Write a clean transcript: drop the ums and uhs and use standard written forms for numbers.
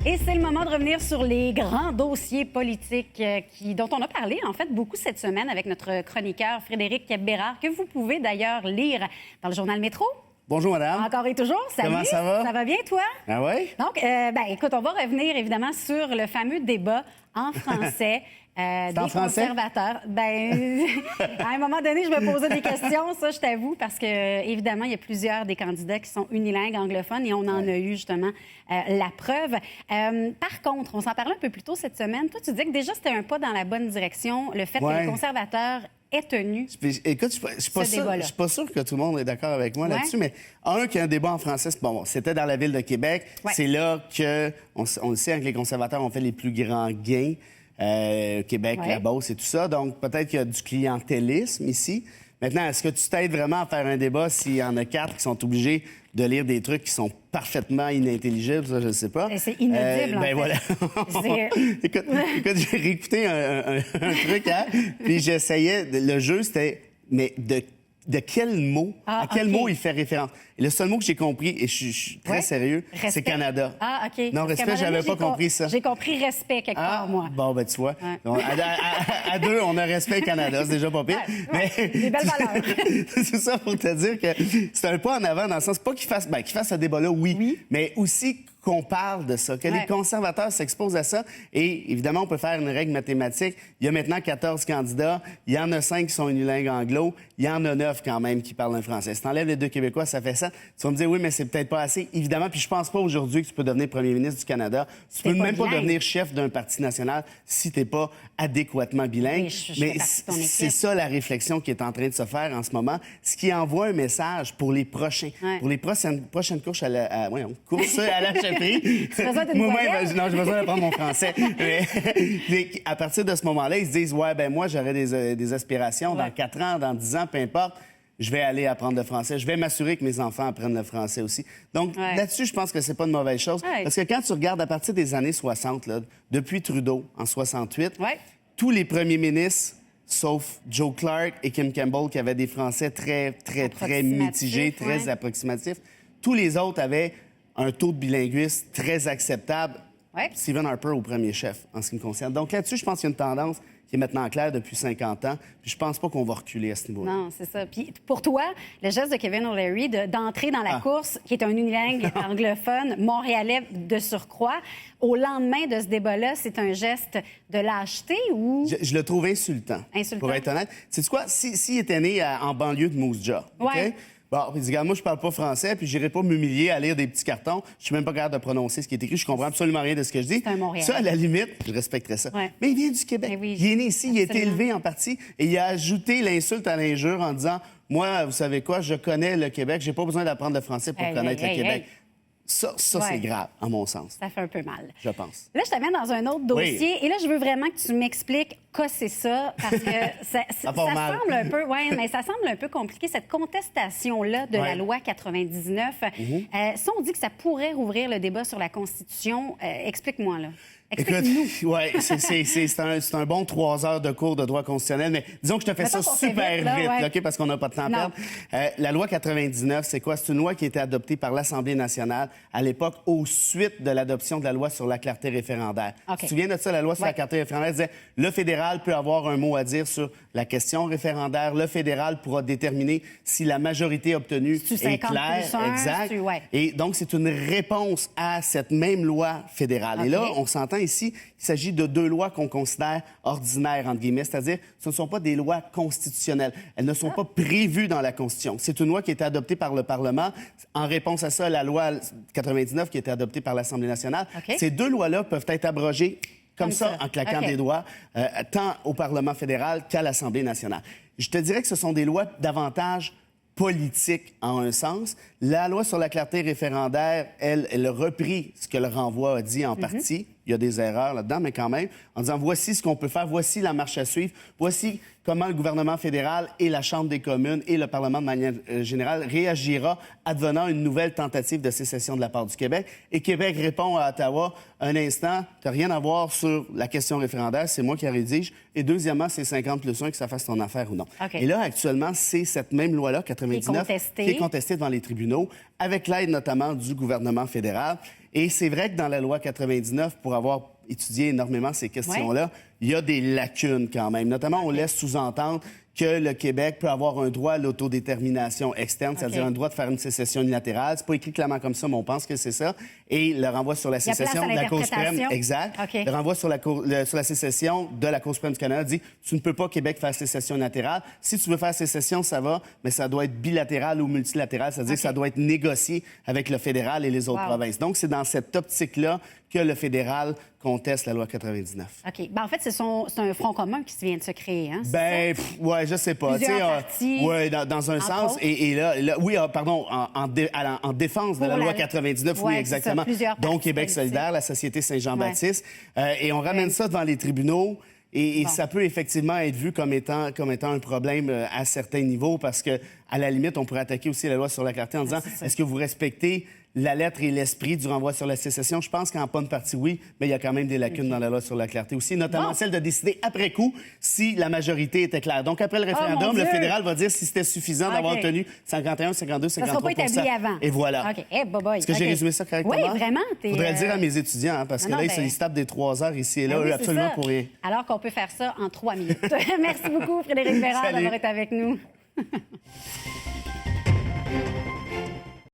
Et c'est le moment de revenir sur les grands dossiers politiques dont on a parlé, en fait, beaucoup cette semaine avec notre chroniqueur Frédéric Bérard, que vous pouvez d'ailleurs lire dans le journal Métro. Bonjour, madame. Encore et toujours. Salut. Comment ça va? Ça va bien, toi? Ah oui? Donc, écoute, on va revenir évidemment sur le fameux débat en français. Des conservateurs. À un moment donné, je me posais des questions, ça, je t'avoue, parce que évidemment, il y a plusieurs des candidats qui sont unilingues anglophones et on en a eu justement la preuve. Par contre, on s'en parlait un peu plus tôt cette semaine. Toi, tu disais que déjà, c'était un pas dans la bonne direction, le fait que les conservateurs aient tenu Écoute, je suis pas sûr que tout le monde est d'accord avec moi là-dessus, mais qu'il y a un débat en français, c'était dans la ville de Québec. Ouais. C'est là on le sait, que les conservateurs ont fait les plus grands gains. Québec, la Beauce et tout ça. Donc, peut-être qu'il y a du clientélisme ici. Maintenant, est-ce que tu t'aides vraiment à faire un débat s'il y en a 4 qui sont obligés de lire des trucs qui sont parfaitement inintelligibles? Ça, je ne sais pas. C'est inaudible, en fait. Voilà. écoute, j'ai réécouté un truc, puis j'essayais... Le jeu, c'était... Mais de quel mot, à quel mot il fait référence. Et le seul mot que j'ai compris, et je suis très sérieux, c'est Canada. Ah, OK. Non, respect, j'avais pas compris ça. J'ai compris respect quelque part, moi. Bon, ben tu vois. Ouais. À deux, on a respect Canada, c'est déjà pas pire. Mais des belles valeurs. C'est ça pour te dire que c'est un pas en avant dans le sens, pas qu'il fasse ce débat-là, oui, mais aussi qu'on parle de ça, que les conservateurs s'exposent à ça. Et évidemment, on peut faire une règle mathématique. Il y a maintenant 14 candidats. Il y en a 5 qui sont unilingues anglo. Il y en a 9 quand même qui parlent un français. Si t'enlèves les 2 Québécois, ça fait ça. Tu vas me dire, oui, mais c'est peut-être pas assez. Évidemment, puis je pense pas aujourd'hui que tu peux devenir premier ministre du Canada. Tu peux même pas devenir chef d'un parti national si t'es pas adéquatement bilingue. Oui, mais c'est ça la réflexion qui est en train de se faire en ce moment. Ce qui envoie un message pour les prochains, pour les prochaines courses à la chefferie. Moi-même, non, j'ai besoin d'apprendre mon français. Mais à partir de ce moment-là, ils se disent, moi, j'aurai des aspirations dans 4 ans, dans 10 ans, peu importe. Je vais aller apprendre le français. Je vais m'assurer que mes enfants apprennent le français aussi. Donc, là-dessus, je pense que c'est pas une mauvaise chose. Parce que quand tu regardes à partir des années 60, là, depuis Trudeau, en 68, tous les premiers ministres, sauf Joe Clark et Kim Campbell, qui avaient des français très mitigés, très approximatifs, tous les autres avaient un taux de bilinguisme très acceptable. Stephen Harper au premier chef, en ce qui me concerne. Donc là-dessus, je pense qu'il y a une tendance qui est maintenant claire depuis 50 ans. Puis je pense pas qu'on va reculer à ce niveau-là. Non, c'est ça. Puis pour toi, le geste de Kevin O'Leary d'entrer dans la course, qui est un unilingue anglophone, montréalais de surcroît, au lendemain de ce débat-là, c'est un geste de lâcheté ou... Je le trouve insultant, pour être honnête. Sais-tu quoi? S'il était né en banlieue de Moose Jaw, OK? Bon, il dit, regarde, moi, je parle pas français, puis j'irai pas m'humilier à lire des petits cartons. Je suis même pas capable de prononcer ce qui est écrit. Je comprends absolument rien de ce que je dis. C'est un Montréal. Ça, à la limite, je respecterais ça. Mais il vient du Québec. Il est né ici, il a été élevé en partie, et il a ajouté l'insulte à l'injure en disant, moi, vous savez quoi, je connais le Québec, j'ai pas besoin d'apprendre le français pour connaître le Québec. Ça c'est grave, à mon sens. Ça fait un peu mal. Je pense. Là, je t'amène dans un autre dossier. Et là, je veux vraiment que tu m'expliques quoi c'est ça, parce que ça semble un peu... Oui, mais ça semble un peu compliqué, cette contestation-là de la loi 99. Ça, on dit que ça pourrait rouvrir le débat sur la Constitution. Explique-moi, là. Écoute, c'est un bon 3 heures de cours de droit constitutionnel, mais disons que je te fais ça super vite, OK, parce qu'on n'a pas de temps à perdre. La loi 99, c'est quoi? C'est une loi qui a été adoptée par l'Assemblée nationale à l'époque, aux suites de l'adoption de la loi sur la clarté référendaire. Tu te souviens de ça? La loi sur la clarté référendaire disait le fédéral peut avoir un mot à dire sur la question référendaire. Le fédéral pourra déterminer si la majorité obtenue est claire. Exact. Et donc, c'est une réponse à cette même loi fédérale. Et là, on s'entend ici qu'il s'agit de 2 lois qu'on considère ordinaires, entre guillemets, c'est-à-dire ce ne sont pas des lois constitutionnelles. Elles ne sont pas prévues dans la Constitution. C'est une loi qui a été adoptée par le Parlement. En réponse à ça, la loi 99 qui a été adoptée par l'Assemblée nationale. Ces 2 lois-là peuvent être abrogées comme ça, en claquant des doigts, tant au Parlement fédéral qu'à l'Assemblée nationale. Je te dirais que ce sont des lois davantage politiques en un sens. La loi sur la clarté référendaire, elle a repris ce que le renvoi a dit en partie. Il y a des erreurs là-dedans, mais quand même, en disant voici ce qu'on peut faire, voici la marche à suivre, voici comment le gouvernement fédéral et la Chambre des communes et le Parlement de manière générale réagira advenant une nouvelle tentative de sécession de la part du Québec. Et Québec répond à Ottawa, un instant, tu n'as rien à voir sur la question référendaire, c'est moi qui la rédige. Et deuxièmement, c'est 50+1 que ça fasse ton affaire ou non. Et là, actuellement, c'est cette même loi-là, 99, qui est contestée devant les tribunaux, avec l'aide notamment du gouvernement fédéral. Et c'est vrai que dans la loi 99, pour avoir étudié énormément ces questions-là, il y a des lacunes quand même. Notamment, on laisse sous-entendre que le Québec peut avoir un droit à l'autodétermination externe, c'est-à-dire un droit de faire une sécession unilatérale. C'est pas écrit clairement comme ça, mais on pense que c'est ça. Et le renvoi sur la sécession de la Cour suprême, exact. Le renvoi sur la sécession de la Cour suprême du Canada dit tu ne peux pas, Québec, faire sécession unilatérale. Si tu veux faire sécession, ça va, mais ça doit être bilatéral ou multilatéral, c'est-à-dire que ça doit être négocié avec le fédéral et les autres provinces. Donc, c'est dans cette optique-là que le fédéral conteste la loi 99. OK. Ben, en fait, c'est un front commun qui vient de se créer, hein? Ben, ouais, je sais pas. Plusieurs partis. Oui, dans un sens. Et là, oui, pardon, en défense de la loi 99, oui, exactement. Donc, Québec solidaire, la Société Saint-Jean-Baptiste. Et on ramène ça devant les tribunaux. Et ça peut effectivement être vu comme étant un problème à certains niveaux parce que, à la limite, on pourrait attaquer aussi la loi sur la clarté en disant est-ce que vous respectez la lettre et l'esprit du renvoi sur la sécession? Je pense qu'en bonne partie, oui, mais il y a quand même des lacunes dans la loi sur la clarté aussi, notamment celle de décider après coup si la majorité était claire. Donc, après le référendum, le fédéral va dire si c'était suffisant d'avoir obtenu 51, 52, 53 ça sera pas établi avant. Et voilà. OK. Hey, Est-ce que j'ai résumé ça correctement? Oui, vraiment. Je voudrais le dire à mes étudiants, hein, parce que là, ils se tapent des 3 heures ici et là, eux, absolument pour rien. Alors qu'on peut faire ça en 3 minutes. Merci beaucoup, Frédéric Bérard, d'avoir été avec nous.